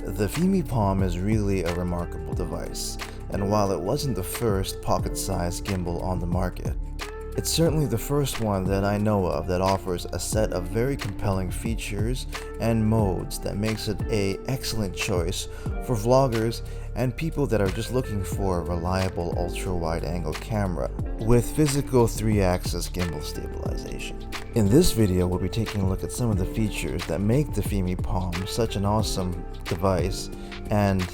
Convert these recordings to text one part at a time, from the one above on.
The Fimi Palm is really a remarkable device, and while it wasn't the first pocket-sized gimbal on the market, it's certainly the first one that I know of that offers a set of very compelling features and modes that makes it an excellent choice for vloggers and people that are just looking for a reliable ultra-wide-angle camera with physical 3-axis gimbal stabilization. In this video, we'll be taking a look at some of the features that make the Fimi Palm such an awesome device and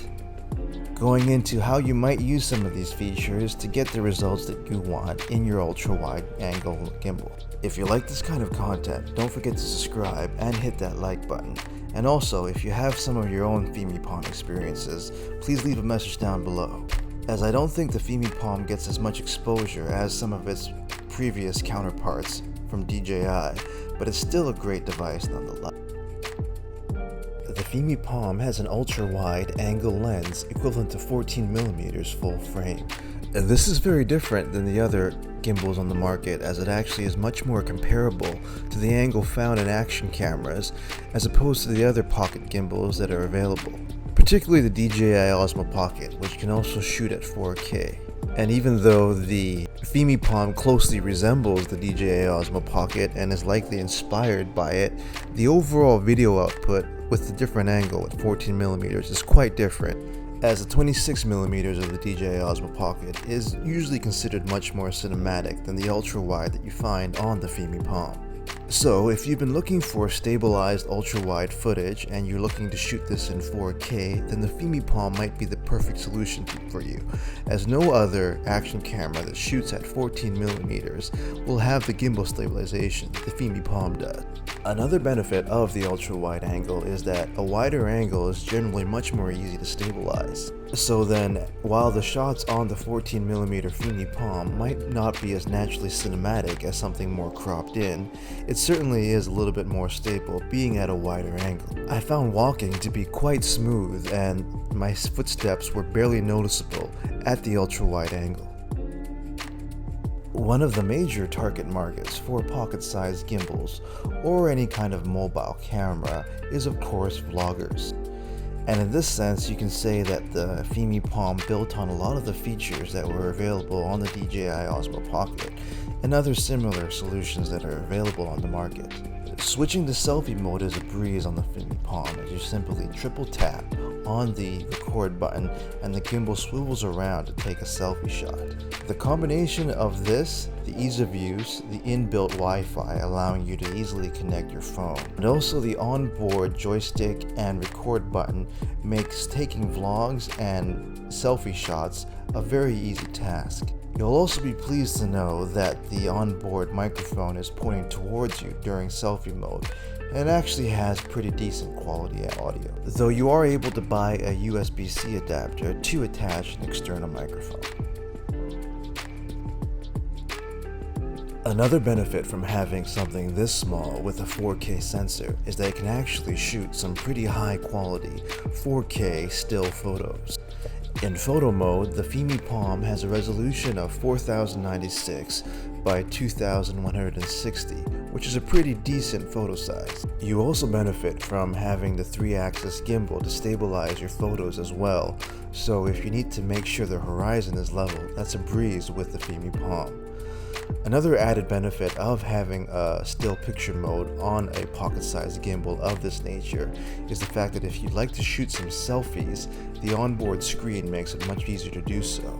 going into how you might use some of these features to get the results that you want in your ultra-wide angle gimbal. If you like this kind of content, don't forget to subscribe and hit that like button. And also, if you have some of your own Fimi Palm experiences, please leave a message down below, as I don't think the Fimi Palm gets as much exposure as some of its previous counterparts from DJI, but it's still a great device nonetheless. The Fimi Palm has an ultra-wide angle lens equivalent to 14mm full frame. This is very different than the other gimbals on the market, as it actually is much more comparable to the angle found in action cameras as opposed to the other pocket gimbals that are available, particularly the DJI Osmo Pocket, which can also shoot at 4K. And even though the Fimi Palm closely resembles the DJI Osmo Pocket and is likely inspired by it, the overall video output with the different angle at 14mm is quite different, as the 26mm of the DJI Osmo Pocket is usually considered much more cinematic than the ultra-wide that you find on the Fimi Palm. So if you've been looking for stabilized ultra-wide footage and you're looking to shoot this in 4K, then the Fimi Palm might be the perfect solution for you, as no other action camera that shoots at 14mm will have the gimbal stabilization the Fimi Palm does. Another benefit of the ultra-wide angle is that a wider angle is generally much more easy to stabilize. So then, while the shots on the 14mm Fimi Palm might not be as naturally cinematic as something more cropped in, it certainly is a little bit more stable being at a wider angle. I found walking to be quite smooth and my footsteps were barely noticeable at the ultra-wide angle. One of the major target markets for pocket-sized gimbals or any kind of mobile camera is of course vloggers. And in this sense, you can say that the Fimi Palm built on a lot of the features that were available on the DJI Osmo Pocket and other similar solutions that are available on the market. Switching to selfie mode is a breeze on the Fimi Palm, as you simply triple tap on the record button and the gimbal swivels around to take a selfie shot. The combination of this, the ease of use, the inbuilt Wi-Fi allowing you to easily connect your phone, and also the onboard joystick and record button makes taking vlogs and selfie shots a very easy task. You'll also be pleased to know that the onboard microphone is pointing towards you during selfie mode and actually has pretty decent quality audio, though you are able to buy a USB-C adapter to attach an external microphone. Another benefit from having something this small with a 4K sensor is that it can actually shoot some pretty high quality 4K still photos. In photo mode, the Fimi Palm has a resolution of 4096 by 2160, which is a pretty decent photo size. You also benefit from having the 3-axis gimbal to stabilize your photos as well, so if you need to make sure the horizon is level, that's a breeze with the Fimi Palm. Another added benefit of having a still picture mode on a pocket-sized gimbal of this nature is the fact that if you'd like to shoot some selfies, the onboard screen makes it much easier to do so.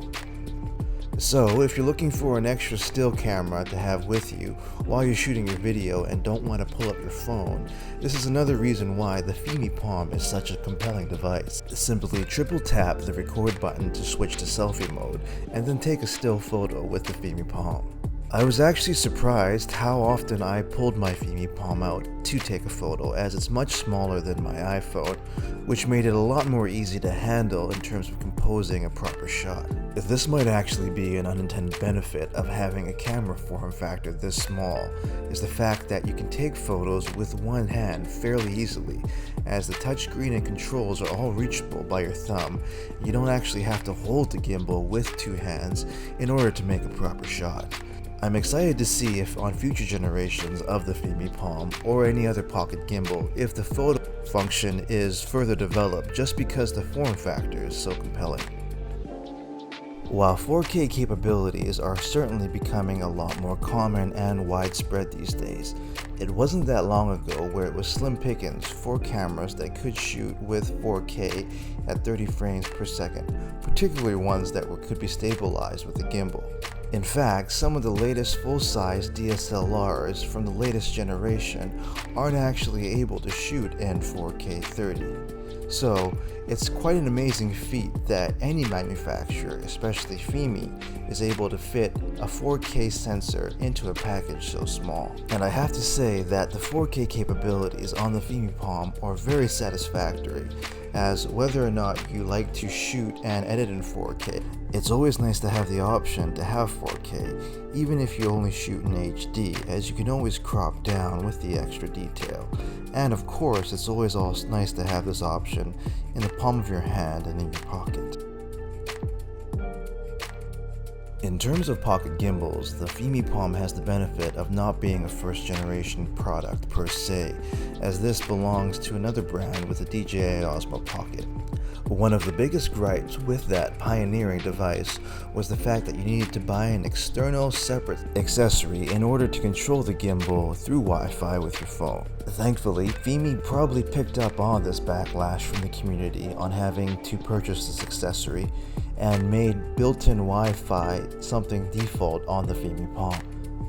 So if you're looking for an extra still camera to have with you while you're shooting your video and don't want to pull up your phone, this is another reason why the Fimi Palm is such a compelling device. Simply triple tap the record button to switch to selfie mode and then take a still photo with the Fimi Palm. I was actually surprised how often I pulled my Fimi Palm out to take a photo, as it's much smaller than my iPhone, which made it a lot more easy to handle in terms of composing a proper shot. This might actually be an unintended benefit of having a camera form factor this small, is the fact that you can take photos with one hand fairly easily, as the touchscreen and controls are all reachable by your thumb. You don't actually have to hold the gimbal with two hands in order to make a proper shot. I'm excited to see if on future generations of the Fimi Palm or any other pocket gimbal, if the photo function is further developed just because the form factor is so compelling. While 4K capabilities are certainly becoming a lot more common and widespread these days, it wasn't that long ago where it was slim pickings for cameras that could shoot with 4K at 30 frames per second, particularly ones that could be stabilized with a gimbal. In fact, some of the latest full-size DSLRs from the latest generation aren't actually able to shoot in 4K 30. So, it's quite an amazing feat that any manufacturer, especially Fimi, is able to fit a 4K sensor into a package so small. And I have to say that the 4K capabilities on the Fimi Palm are very satisfactory, as whether or not you like to shoot and edit in 4K, it's always nice to have the option to have 4K, even if you only shoot in HD, as you can always crop down with the extra detail. And of course, it's always nice to have this option in the palm of your hand and in your pocket. In terms of pocket gimbals, the Fimi Palm has the benefit of not being a first generation product per se, as this belongs to another brand with a DJI Osmo Pocket. One of the biggest gripes with that pioneering device was the fact that you needed to buy an external separate accessory in order to control the gimbal through Wi-Fi with your phone. Thankfully, Fimi probably picked up on this backlash from the community on having to purchase this accessory and made built-in Wi-Fi something default on the Fimi Palm.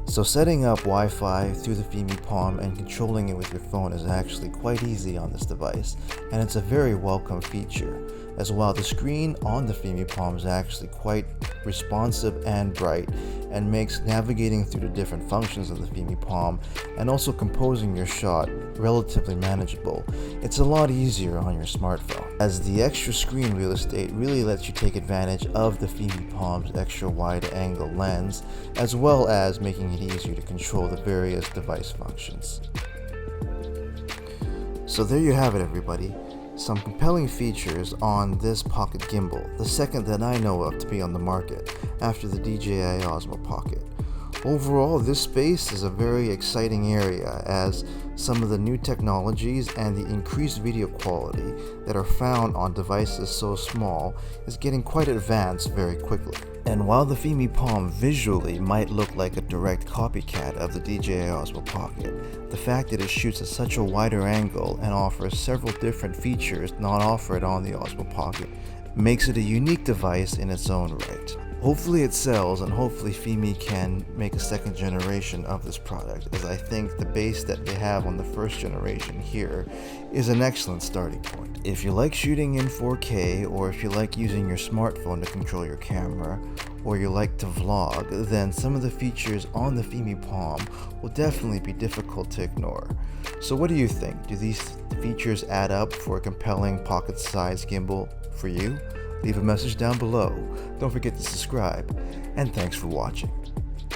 So setting up Wi-Fi through the Fimi Palm and controlling it with your phone is actually quite easy on this device, and it's a very welcome feature, as while the screen on the Fimi Palm is actually quite responsive and bright and makes navigating through the different functions of the Fimi Palm and also composing your shot relatively manageable. It's a lot easier on your smartphone, as the extra screen real estate really lets you take advantage of the Fimi Palm's extra wide angle lens, as well as making it easier to control the various device functions. So there you have it, everybody. Some compelling features on this pocket gimbal, the second that I know of to be on the market after the DJI Osmo Pocket. Overall, this space is a very exciting area, as some of the new technologies and the increased video quality that are found on devices so small is getting quite advanced very quickly. And while the Fimi Palm visually might look like a direct copycat of the DJI Osmo Pocket, the fact that it shoots at such a wider angle and offers several different features not offered on the Osmo Pocket makes it a unique device in its own right. Hopefully it sells, and hopefully Fimi can make a second generation of this product, as I think the base that they have on the first generation here is an excellent starting point. If you like shooting in 4K, or if you like using your smartphone to control your camera, or you like to vlog, then some of the features on the Fimi Palm will definitely be difficult to ignore. So what do you think? Do these features add up for a compelling pocket-sized gimbal for you? Leave a message down below. Don't forget to subscribe, and thanks for watching.